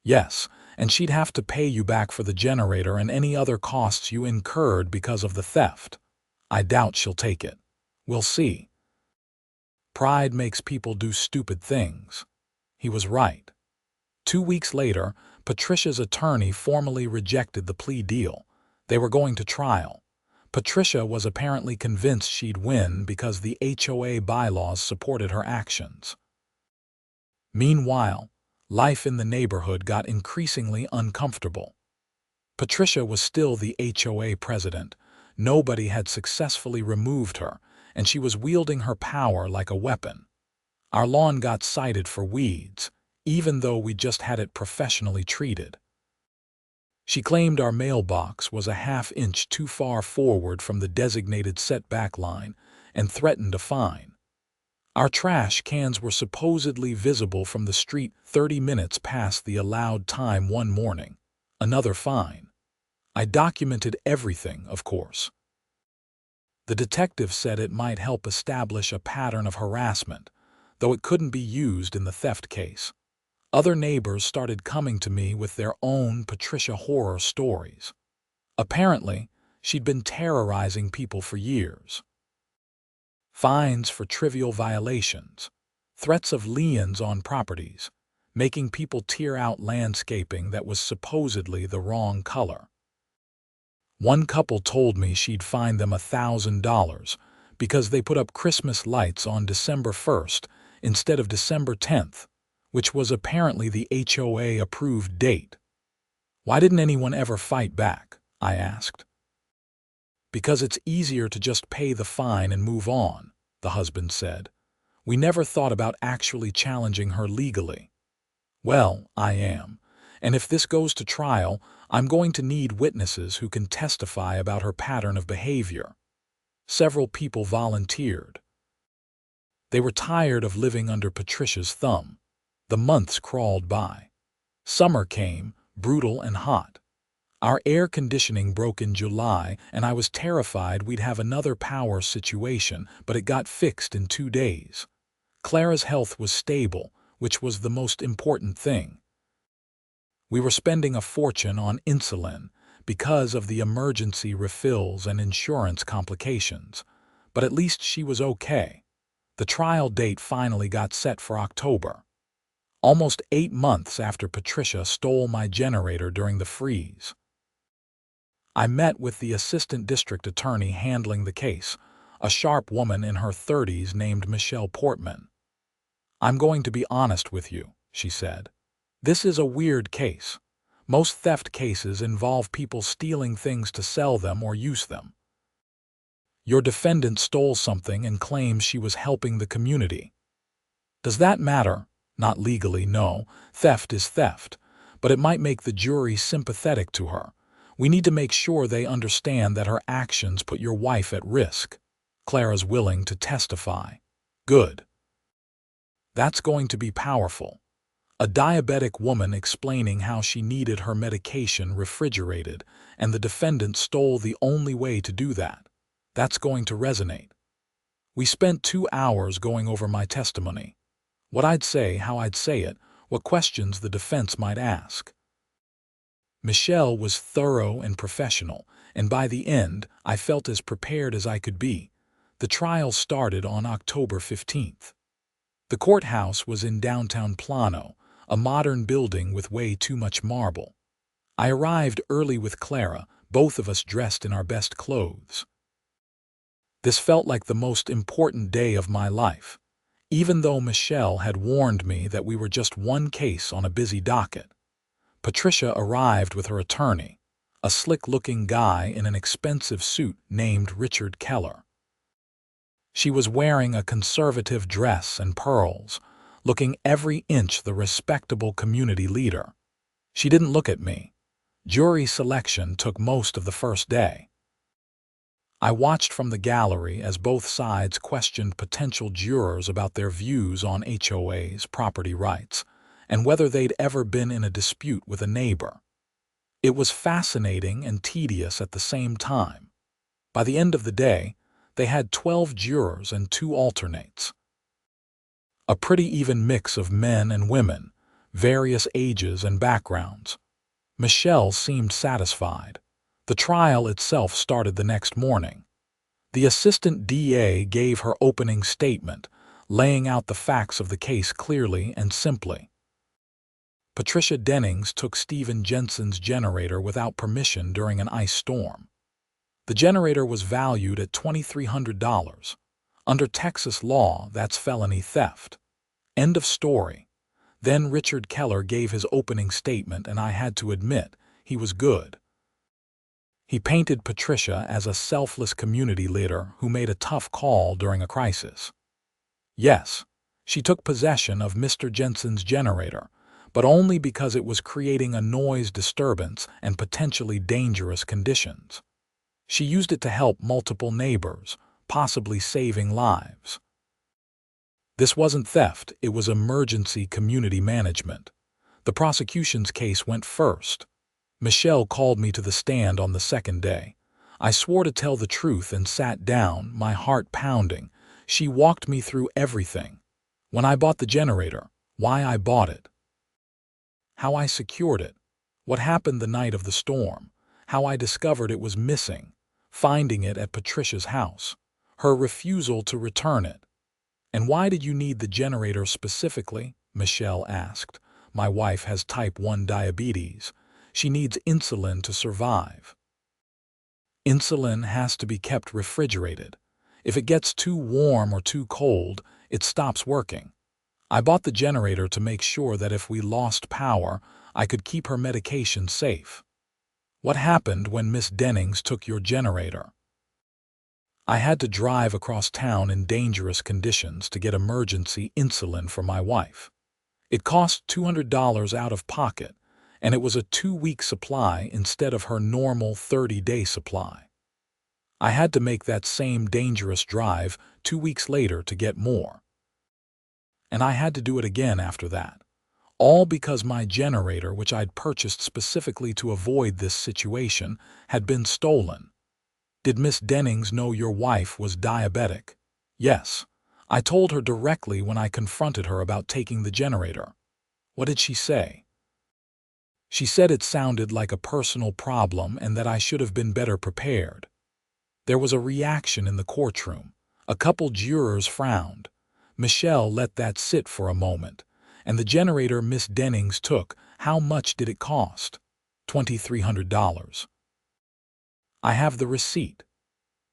Yes, and she'd have to pay you back for the generator and any other costs you incurred because of the theft. I doubt she'll take it. We'll see. Pride makes people do stupid things. He was right. 2 weeks later, Patricia's attorney formally rejected the plea deal. They were going to trial. Patricia was apparently convinced she'd win because the HOA bylaws supported her actions. Meanwhile, life in the neighborhood got increasingly uncomfortable. Patricia was still the HOA president. Nobody had successfully removed her, and she was wielding her power like a weapon. Our lawn got cited for weeds, even though we just had it professionally treated. She claimed our mailbox was a half-inch too far forward from the designated setback line and threatened a fine. Our trash cans were supposedly visible from the street 30 minutes past the allowed time one morning. Another fine. I documented everything, of course. The detective said it might help establish a pattern of harassment, though it couldn't be used in the theft case. Other neighbors started coming to me with their own Patricia horror stories. Apparently, she'd been terrorizing people for years. Fines for trivial violations, threats of liens on properties, making people tear out landscaping that was supposedly the wrong color. One couple told me she'd fine them $1,000 because they put up Christmas lights on December 1st instead of December 10th, which was apparently the HOA approved date. Why didn't anyone ever fight back? I asked. Because it's easier to just pay the fine and move on, the husband said. We never thought about actually challenging her legally. Well, I am. And if this goes to trial, I'm going to need witnesses who can testify about her pattern of behavior. Several people volunteered. They were tired of living under Patricia's thumb. The months crawled by. Summer came, brutal and hot. Our air conditioning broke in July, and I was terrified we'd have another power situation, but it got fixed in 2 days. Clara's health was stable, which was the most important thing. We were spending a fortune on insulin because of the emergency refills and insurance complications, but at least she was okay. The trial date finally got set for October. Almost 8 months after Patricia stole my generator during the freeze. I met with the assistant district attorney handling the case, a sharp woman in her 30s named Michelle Portman. I'm going to be honest with you, she said. This is a weird case. Most theft cases involve people stealing things to sell them or use them. Your defendant stole something and claims she was helping the community. Does that matter? Not legally, no. Theft is theft, but it might make the jury sympathetic to her. We need to make sure they understand that her actions put your wife at risk. Clara's willing to testify. Good. That's going to be powerful. A diabetic woman explaining how she needed her medication refrigerated, and the defendant stole the only way to do that. That's going to resonate. We spent 2 hours going over my testimony. What I'd say, how I'd say it, what questions the defense might ask. Michelle was thorough and professional, and by the end, I felt as prepared as I could be. The trial started on October 15th. The courthouse was in downtown Plano, a modern building with way too much marble. I arrived early with Clara, both of us dressed in our best clothes. This felt like the most important day of my life, even though Michelle had warned me that we were just one case on a busy docket. Patricia arrived with her attorney, a slick-looking guy in an expensive suit named Richard Keller. She was wearing a conservative dress and pearls, looking every inch the respectable community leader. She didn't look at me. Jury selection took most of the first day. I watched from the gallery as both sides questioned potential jurors about their views on HOA's property rights and whether they'd ever been in a dispute with a neighbor. It was fascinating and tedious at the same time. By the end of the day, they had 12 jurors and 2 alternates. A pretty even mix of men and women, various ages and backgrounds. Michelle seemed satisfied. The trial itself started the next morning. The assistant DA gave her opening statement, laying out the facts of the case clearly and simply. Patricia Dennings took Stephen Jensen's generator without permission during an ice storm. The generator was valued at $2,300. Under Texas law, that's felony theft. End of story. Then Richard Keller gave his opening statement, and I had to admit, he was good. He painted Patricia as a selfless community leader who made a tough call during a crisis. Yes, she took possession of Mr. Jensen's generator, but only because it was creating a noise disturbance and potentially dangerous conditions. She used it to help multiple neighbors, possibly saving lives. This wasn't theft, it was emergency community management. The prosecution's case went first. Michelle called me to the stand on the second day. I swore to tell the truth and sat down, my heart pounding. She walked me through everything. When I bought the generator, why I bought it, how I secured it, what happened the night of the storm, how I discovered it was missing, finding it at Patricia's house, her refusal to return it. And why did you need the generator specifically? Michelle asked. My wife has type 1 diabetes. She needs insulin to survive. Insulin has to be kept refrigerated. If it gets too warm or too cold, it stops working. I bought the generator to make sure that if we lost power, I could keep her medication safe. What happened when Miss Dennings took your generator? I had to drive across town in dangerous conditions to get emergency insulin for my wife. It cost $200 out of pocket, and it was a 2-week supply instead of her normal 30-day supply. I had to make that same dangerous drive 2 weeks later to get more. And I had to do it again after that. All because my generator, which I'd purchased specifically to avoid this situation, had been stolen. Did Miss Dennings know your wife was diabetic? Yes. I told her directly when I confronted her about taking the generator. What did she say? She said it sounded like a personal problem and that I should have been better prepared. There was a reaction in the courtroom. A couple jurors frowned. Michelle let that sit for a moment. And the generator Miss Dennings took, how much did it cost? $2,300. I have the receipt.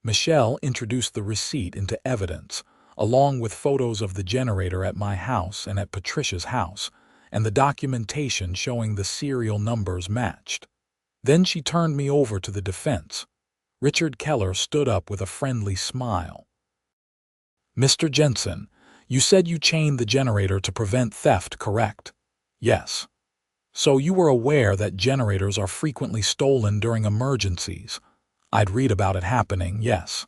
Michelle introduced the receipt into evidence, along with photos of the generator at my house and at Patricia's house, and the documentation showing the serial numbers matched. Then she turned me over to the defense. Richard Keller stood up with a friendly smile. Mr. Jensen, you said you chained the generator to prevent theft, correct? Yes. So you were aware that generators are frequently stolen during emergencies. I'd read about it happening, yes.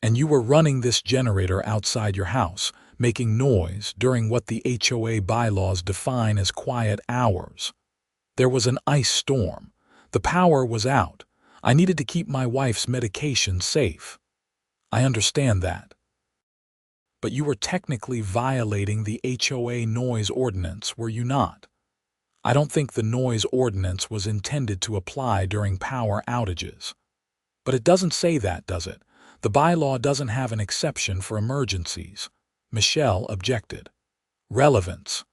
And you were running this generator outside your house, making noise during what the HOA bylaws define as quiet hours. There was an ice storm. The power was out. I needed to keep my wife's medication safe. I understand that. But you were technically violating the HOA noise ordinance, were you not? I don't think the noise ordinance was intended to apply during power outages. But it doesn't say that, does it? The bylaw doesn't have an exception for emergencies. Michelle objected. Relevance.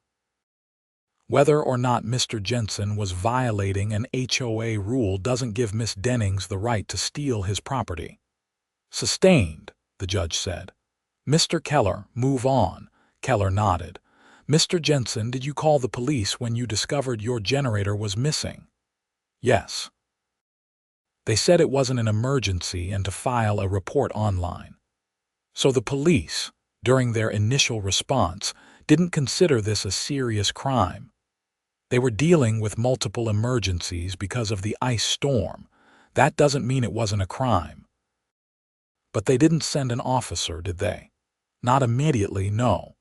Whether or not Mr. Jensen was violating an HOA rule doesn't give Miss Dennings the right to steal his property. Sustained, the judge said. Mr. Keller, move on. Keller nodded. Mr. Jensen, did you call the police when you discovered your generator was missing? Yes. They said it wasn't an emergency and to file a report online. So the police, during their initial response, didn't consider this a serious crime. They were dealing with multiple emergencies because of the ice storm. That doesn't mean it wasn't a crime. But they didn't send an officer, did they? Not immediately, no.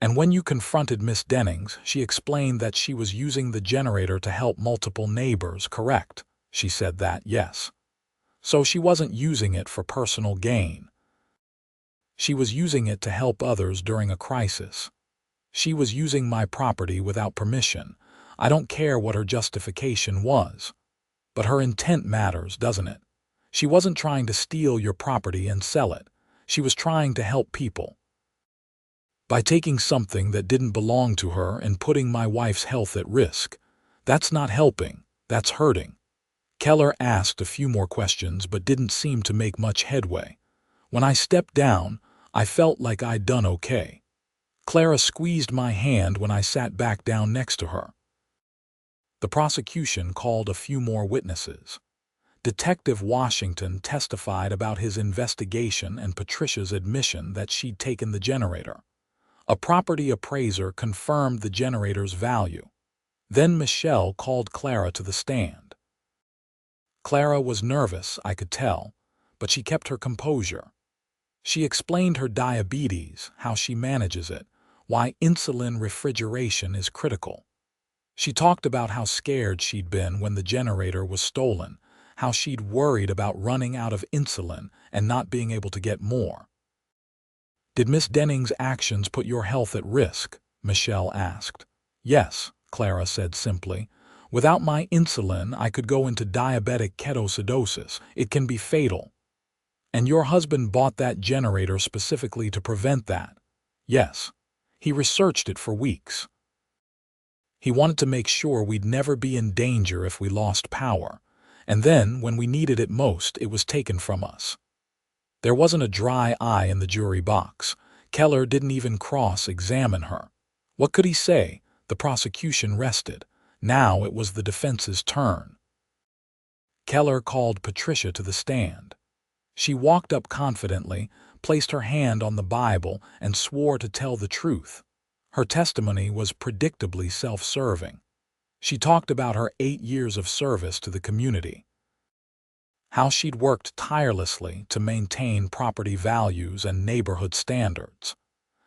And when you confronted Miss Dennings, she explained that she was using the generator to help multiple neighbors, correct? She said that, yes. So she wasn't using it for personal gain. She was using it to help others during a crisis. She was using my property without permission. I don't care what her justification was. But her intent matters, doesn't it? She wasn't trying to steal your property and sell it. She was trying to help people. By taking something that didn't belong to her and putting my wife's health at risk. That's not helping, that's hurting. Keller asked a few more questions but didn't seem to make much headway. When I stepped down, I felt like I'd done okay. Clara squeezed my hand when I sat back down next to her. The prosecution called a few more witnesses. Detective Washington testified about his investigation and Patricia's admission that she'd taken the generator. A property appraiser confirmed the generator's value. Then Michelle called Clara to the stand. Clara was nervous, I could tell, but she kept her composure. She explained her diabetes, how she manages it, why insulin refrigeration is critical. She talked about how scared she'd been when the generator was stolen, how she'd worried about running out of insulin and not being able to get more. Did Miss Dennings' actions put your health at risk? Michelle asked. Yes, Clara said simply. Without my insulin, I could go into diabetic ketoacidosis. It can be fatal. And your husband bought that generator specifically to prevent that? Yes. He researched it for weeks. He wanted to make sure we'd never be in danger if we lost power, and then, when we needed it most, it was taken from us. There wasn't a dry eye in the jury box. Keller didn't even cross-examine her. What could he say? The prosecution rested. Now it was the defense's turn. Keller called Patricia to the stand. She walked up confidently, placed her hand on the Bible, and swore to tell the truth. Her testimony was predictably self-serving. She talked about her 8 years of service to the community, how she'd worked tirelessly to maintain property values and neighborhood standards,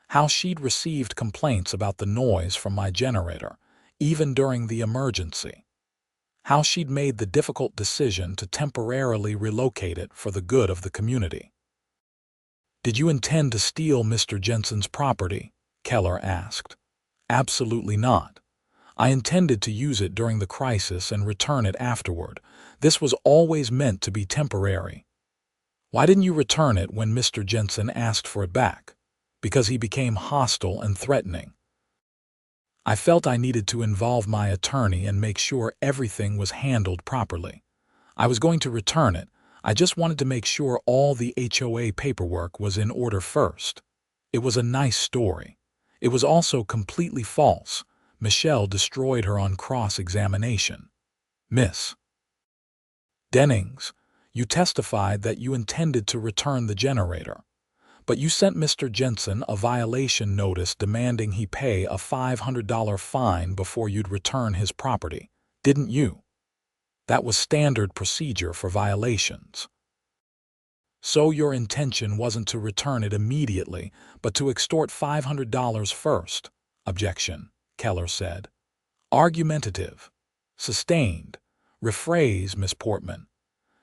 how she'd received complaints about the noise from my generator, even during the emergency, how she'd made the difficult decision to temporarily relocate it for the good of the community. "Did you intend to steal Mr. Jensen's property?" Keller asked. "Absolutely not. I intended to use it during the crisis and return it afterward. This was always meant to be temporary." "Why didn't you return it when Mr. Jensen asked for it back?" "Because he became hostile and threatening. I felt I needed to involve my attorney and make sure everything was handled properly. I was going to return it. I just wanted to make sure all the HOA paperwork was in order first." It was a nice story. It was also completely false. Michelle destroyed her on cross-examination. "Miss Dennings, you testified that you intended to return the generator, but you sent Mr. Jensen a violation notice demanding he pay a $500 fine before you'd return his property, didn't you?" "That was standard procedure for violations." "So your intention wasn't to return it immediately, but to extort $500 first?" "Objection," Keller said. "Argumentative. Sustained. Rephrase, Miss Portman.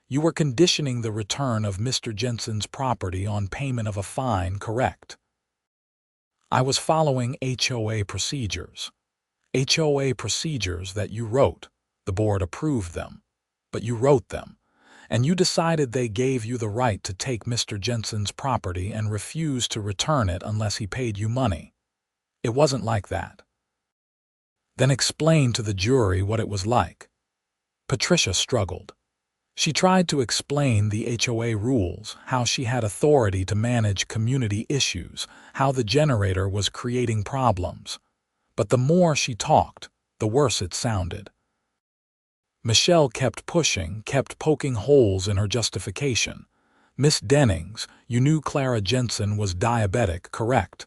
You were conditioning the return of Mr. Jensen's property on payment of a fine, correct?" "I was following HOA procedures." "HOA procedures that you wrote. The board approved them. But you wrote them, and you decided they gave you the right to take Mr. Jensen's property and refuse to return it unless he paid you money." "It wasn't like that." "Then explain to the jury what it was like." Patricia struggled. She tried to explain the HOA rules, how she had authority to manage community issues, how the generator was creating problems. But the more she talked, the worse it sounded. Michelle kept pushing, kept poking holes in her justification. "Miss Dennings, you knew Clara Jensen was diabetic, correct?"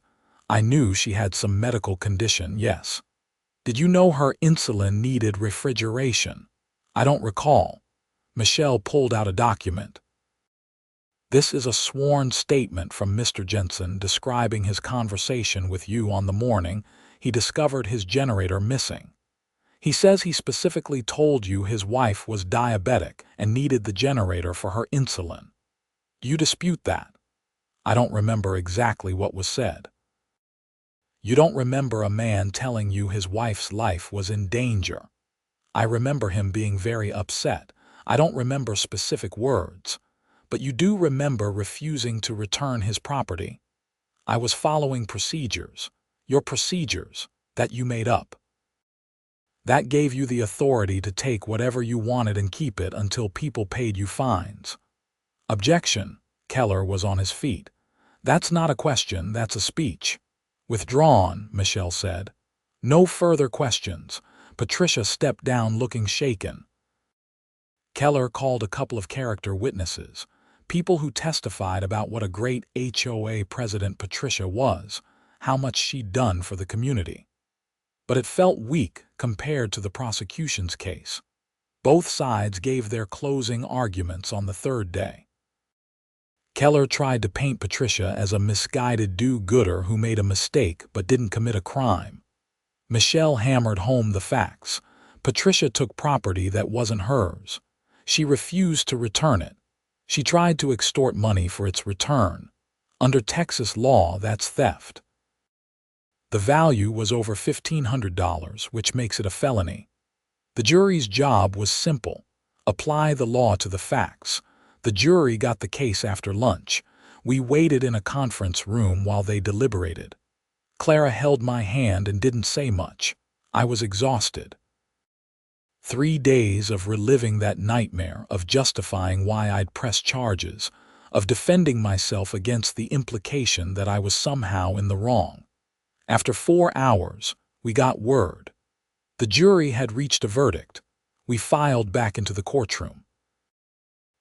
"I knew she had some medical condition, yes." "Did you know her insulin needed refrigeration?" "I don't recall." Michelle pulled out a document. "This is a sworn statement from Mr. Jensen describing his conversation with you on the morning he discovered his generator missing. He says he specifically told you his wife was diabetic and needed the generator for her insulin. Do you dispute that?" "I don't remember exactly what was said." "You don't remember a man telling you his wife's life was in danger?" "I remember him being very upset. I don't remember specific words. But you do remember refusing to return his property?" "I was following procedures." "Your procedures, that you made up. That gave you the authority to take whatever you wanted and keep it until people paid you fines." "Objection." Keller was on his feet. "That's not a question, that's a speech." "Withdrawn," Michelle said. "No further questions." Patricia stepped down looking shaken. Keller called a couple of character witnesses, people who testified about what a great HOA president Patricia was, how much she'd done for the community. But it felt weak compared to the prosecution's case. Both sides gave their closing arguments on the third day. Keller tried to paint Patricia as a misguided do-gooder who made a mistake but didn't commit a crime. Michelle hammered home the facts. Patricia took property that wasn't hers. She refused to return it. She tried to extort money for its return. Under Texas law, that's theft. The value was over $1,500, which makes it a felony. The jury's job was simple: apply the law to the facts. The jury got the case after lunch. We waited in a conference room while they deliberated. Clara held my hand and didn't say much. I was exhausted. 3 days of reliving that nightmare, of justifying why I'd pressed charges, of defending myself against the implication that I was somehow in the wrong. After 4 hours, we got word. The jury had reached a verdict. We filed back into the courtroom.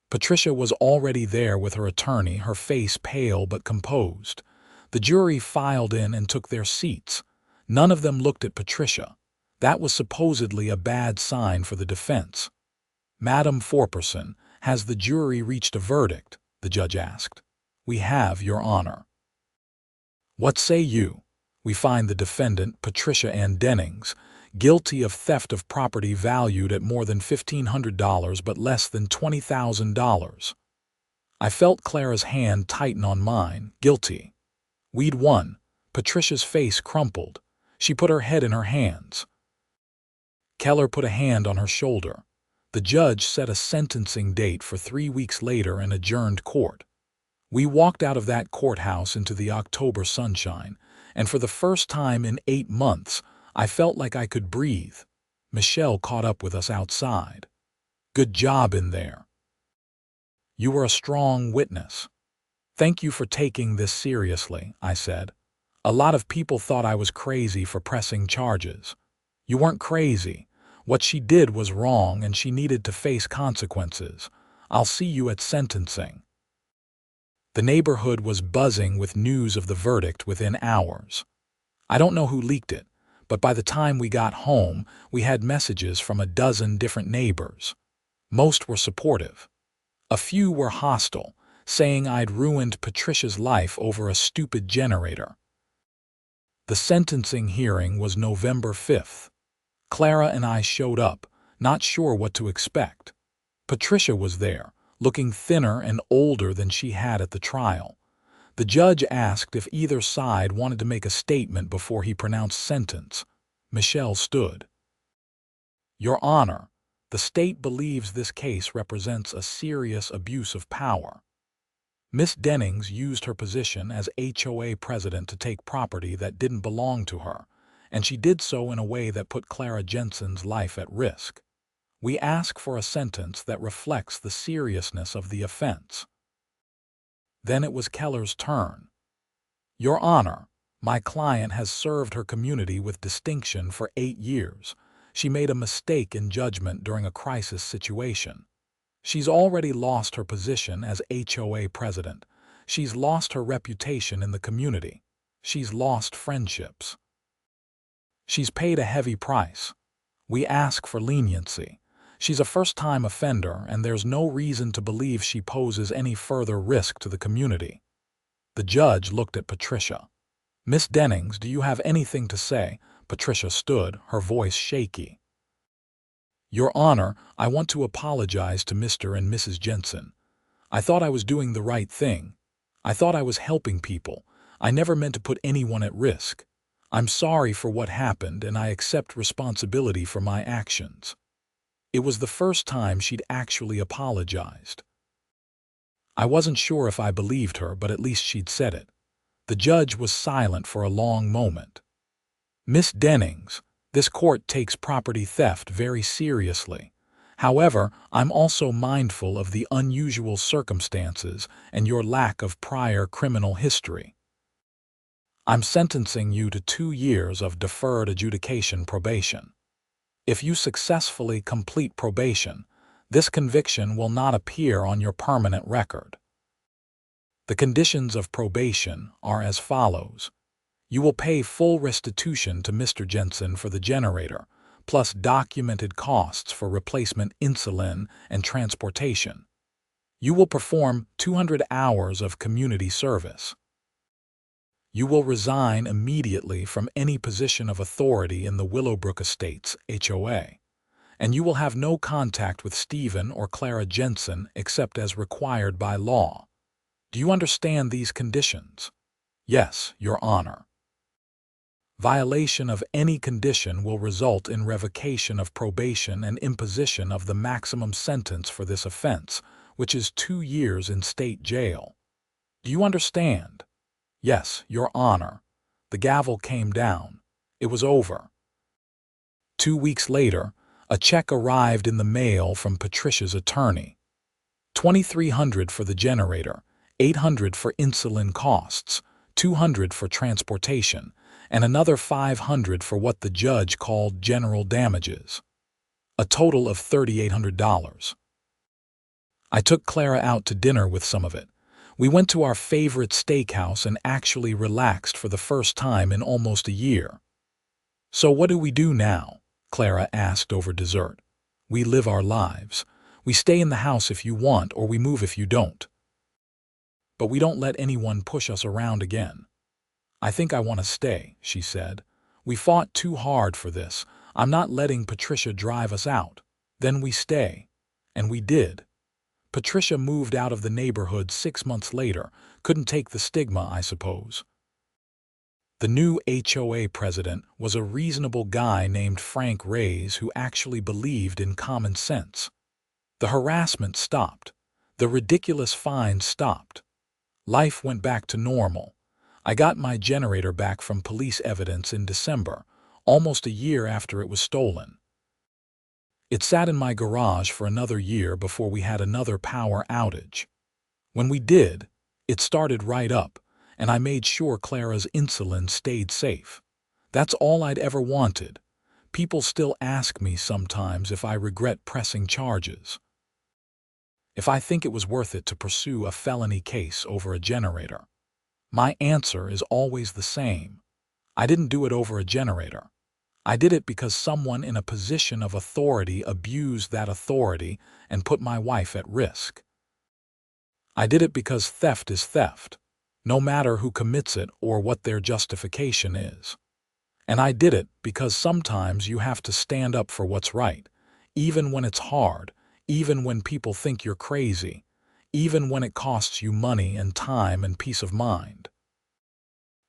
Patricia was already there with her attorney, her face pale but composed. The jury filed in and took their seats. None of them looked at Patricia. That was supposedly a bad sign for the defense. "Madam Foreperson, has the jury reached a verdict?" the judge asked. "We have, Your Honor." "What say you?" "We find the defendant, Patricia Dennings, guilty of theft of property valued at more than $1,500 but less than $20,000. I felt Clara's hand tighten on mine. Guilty. We'd won. Patricia's face crumpled. She put her head in her hands. Keller put a hand on her shoulder. The judge set a sentencing date for 3 weeks later and adjourned court. We walked out of that courthouse into the October sunshine, and for the first time in 8 months, I felt like I could breathe. Michelle caught up with us outside. "Good job in there. You were a strong witness." "Thank you for taking this seriously," I said. "A lot of people thought I was crazy for pressing charges." "You weren't crazy. What she did was wrong and she needed to face consequences. I'll see you at sentencing." The neighborhood was buzzing with news of the verdict within hours. I don't know who leaked it, but by the time we got home, we had messages from a dozen different neighbors. Most were supportive. A few were hostile, saying I'd ruined Patricia's life over a stupid generator. The sentencing hearing was November 5th. Clara and I showed up, not sure what to expect. Patricia was there, looking thinner and older than she had at the trial. The judge asked if either side wanted to make a statement before he pronounced sentence. Michelle stood. "Your Honor, the state believes this case represents a serious abuse of power. Miss Dennings used her position as HOA president to take property that didn't belong to her, and she did so in a way that put Clara Jensen's life at risk. We ask for a sentence that reflects the seriousness of the offense." Then it was Keller's turn. "Your Honor, my client has served her community with distinction for 8 years. She made a mistake in judgment during a crisis situation. She's already lost her position as HOA president. She's lost her reputation in the community. She's lost friendships. She's paid a heavy price. We ask for leniency. She's a first-time offender, and there's no reason to believe she poses any further risk to the community." The judge looked at Patricia. "Miss Dennings, do you have anything to say?" Patricia stood, her voice shaky. "Your Honor, I want to apologize to Mr. and Mrs. Jensen. I thought I was doing the right thing. I thought I was helping people. I never meant to put anyone at risk. I'm sorry for what happened, and I accept responsibility for my actions." It was the first time she'd actually apologized. I wasn't sure if I believed her, but at least she'd said it. The judge was silent for a long moment. "Miss Dennings, this court takes property theft very seriously. However, I'm also mindful of the unusual circumstances and your lack of prior criminal history. I'm sentencing you to 2 years of deferred adjudication probation. If you successfully complete probation, this conviction will not appear on your permanent record. The conditions of probation are as follows. You will pay full restitution to Mr. Jensen for the generator, plus documented costs for replacement insulin and transportation. You will perform 200 hours of community service. You will resign immediately from any position of authority in the Willowbrook Estates, HOA, and you will have no contact with Stephen or Clara Jensen except as required by law. Do you understand these conditions?" "Yes, Your Honor." Violation of any condition will result in revocation of probation and imposition of the maximum sentence for this offense, which is 2 years in state jail. Do you understand? "Yes, Your Honor." The gavel came down. It was over. 2 weeks later, a check arrived in the mail from Patricia's attorney. $2,300 for the generator, $800 for insulin costs, $200 for transportation, and another $500 for what the judge called general damages. A total of $3,800. I took Clara out to dinner with some of it. We went to our favorite steakhouse and actually relaxed for the first time in almost a year. "So what do we do now?" Clara asked over dessert. "We live our lives. We stay in the house if you want, or we move if you don't. But we don't let anyone push us around again." "I think I want to stay," she said. "We fought too hard for this. I'm not letting Patricia drive us out." "Then we stay." And we did. Patricia moved out of the neighborhood 6 months later. Couldn't take the stigma, I suppose. The new HOA president was a reasonable guy named Frank Reyes who actually believed in common sense. The harassment stopped. The ridiculous fines stopped. Life went back to normal. I got my generator back from police evidence in December, almost a year after it was stolen. It sat in my garage for another year before we had another power outage. When we did, it started right up, and I made sure Clara's insulin stayed safe. That's all I'd ever wanted. People still ask me sometimes if I regret pressing charges. If I think it was worth it to pursue a felony case over a generator. My answer is always the same. I didn't do it over a generator. I did it because someone in a position of authority abused that authority and put my wife at risk. I did it because theft is theft, no matter who commits it or what their justification is. And I did it because sometimes you have to stand up for what's right, even when it's hard, even when people think you're crazy, even when it costs you money and time and peace of mind.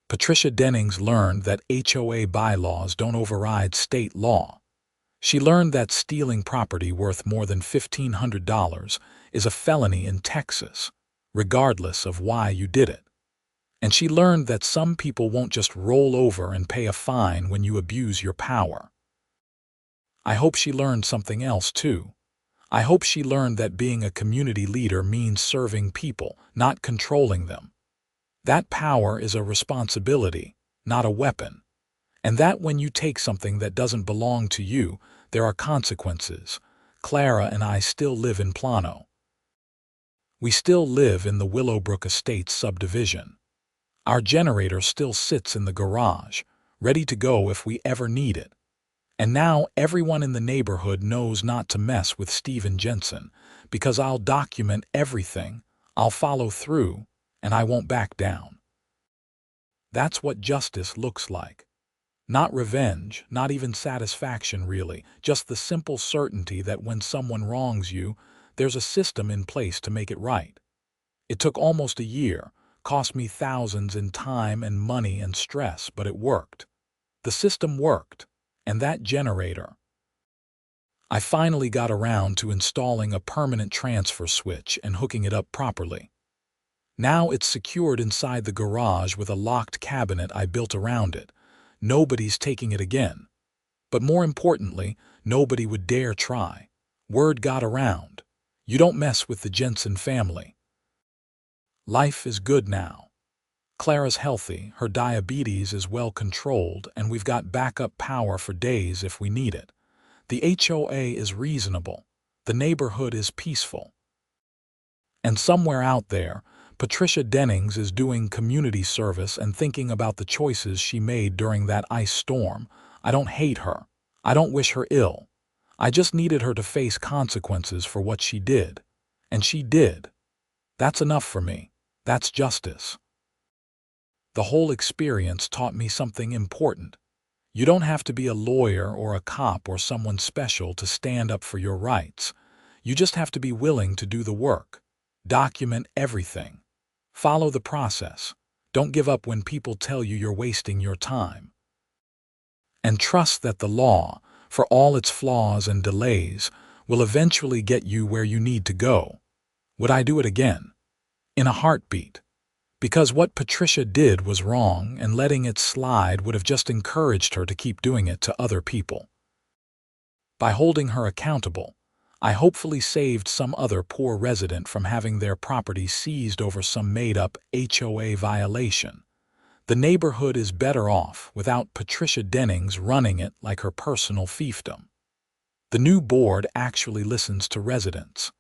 Patricia Dennings learned that HOA bylaws don't override state law. She learned that stealing property worth more than $1,500 is a felony in Texas, regardless of why you did it. And she learned that some people won't just roll over and pay a fine when you abuse your power. I hope she learned something else too. I hope she learned that being a community leader means serving people, not controlling them. That power is a responsibility, not a weapon. And that when you take something that doesn't belong to you, there are consequences. Clara and I still live in Plano. We still live in the Willowbrook Estates subdivision. Our generator still sits in the garage, ready to go if we ever need it. And now everyone in the neighborhood knows not to mess with Stephen Jensen, because I'll document everything, I'll follow through, and I won't back down. That's what justice looks like. Not revenge, not even satisfaction really, just the simple certainty that when someone wrongs you, there's a system in place to make it right. It took almost a year, cost me thousands in time and money and stress, but it worked. The system worked, and that generator. I finally got around to installing a permanent transfer switch and hooking it up properly. Now it's secured inside the garage with a locked cabinet I built around it. Nobody's taking it again. But more importantly, nobody would dare try. Word got around. You don't mess with the Jensen family. Life is good now. Clara's healthy, her diabetes is well controlled, and we've got backup power for days if we need it. The HOA is reasonable. The neighborhood is peaceful. And somewhere out there, Patricia Dennings is doing community service and thinking about the choices she made during that ice storm. I don't hate her. I don't wish her ill. I just needed her to face consequences for what she did. And she did. That's enough for me. That's justice. The whole experience taught me something important. You don't have to be a lawyer or a cop or someone special to stand up for your rights. You just have to be willing to do the work. Document everything. Follow the process. Don't give up when people tell you you're wasting your time. And trust that the law, for all its flaws and delays, will eventually get you where you need to go. Would I do it again? In a heartbeat. Because what Patricia did was wrong, and letting it slide would have just encouraged her to keep doing it to other people. By holding her accountable, I hopefully saved some other poor resident from having their property seized over some made-up HOA violation. The neighborhood is better off without Patricia Dennings running it like her personal fiefdom. The new board actually listens to residents.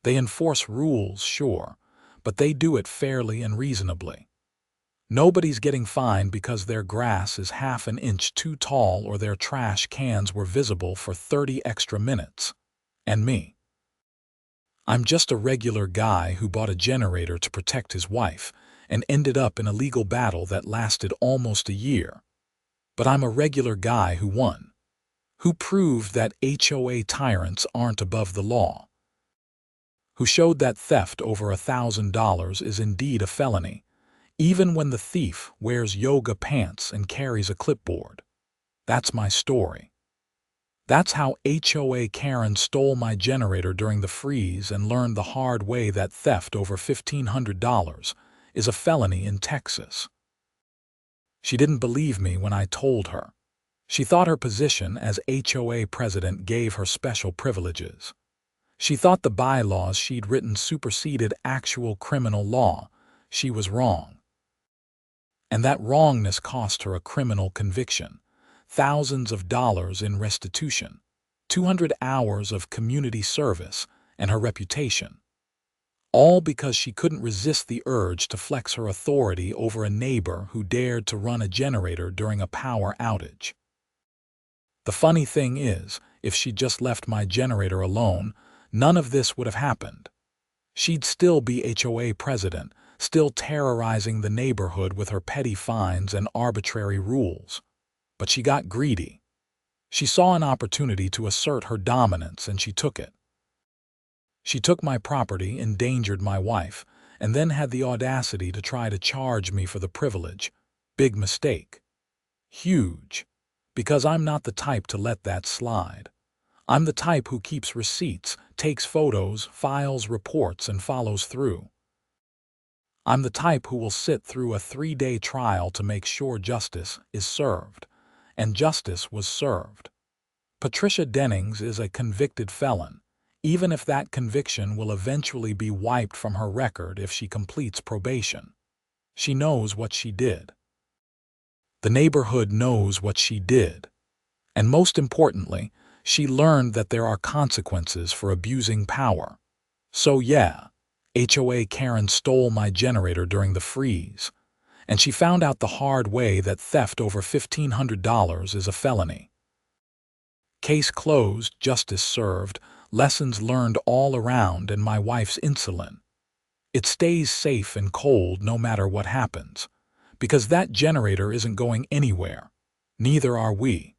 They enforce rules, sure, but they do it fairly and reasonably. Nobody's getting fined because their grass is half an inch too tall or their trash cans were visible for 30 extra minutes. And me. I'm just a regular guy who bought a generator to protect his wife and ended up in a legal battle that lasted almost a year. But I'm a regular guy who won, who proved that HOA tyrants aren't above the law, who showed that theft over $1,000 is indeed a felony, even when the thief wears yoga pants and carries a clipboard. That's my story. That's how HOA Karen stole my generator during the freeze and learned the hard way that theft over $1,500 is a felony in Texas. She didn't believe me when I told her. She thought her position as HOA president gave her special privileges. She thought the bylaws she'd written superseded actual criminal law. She was wrong. And that wrongness cost her a criminal conviction, thousands of dollars in restitution, 200 hours of community service, and her reputation. All because she couldn't resist the urge to flex her authority over a neighbor who dared to run a generator during a power outage. The funny thing is, if she'd just left my generator alone, none of this would have happened. She'd still be HOA president, still terrorizing the neighborhood with her petty fines and arbitrary rules. But she got greedy. She saw an opportunity to assert her dominance and she took it. She took my property, endangered my wife, and then had the audacity to try to charge me for the privilege. Big mistake. Huge. Because I'm not the type to let that slide. I'm the type who keeps receipts, takes photos, files reports, and follows through. I'm the type who will sit through a 3-day trial to make sure justice is served. And justice was served. Patricia Dennings is a convicted felon, even if that conviction will eventually be wiped from her record if she completes probation. She knows what she did. The neighborhood knows what she did. And most importantly, she learned that there are consequences for abusing power. So yeah, HOA Karen stole my generator during the freeze, and she found out the hard way that theft over $1,500 is a felony. Case closed, justice served, lessons learned all around, and my wife's insulin. It stays safe and cold no matter what happens, because that generator isn't going anywhere. Neither are we.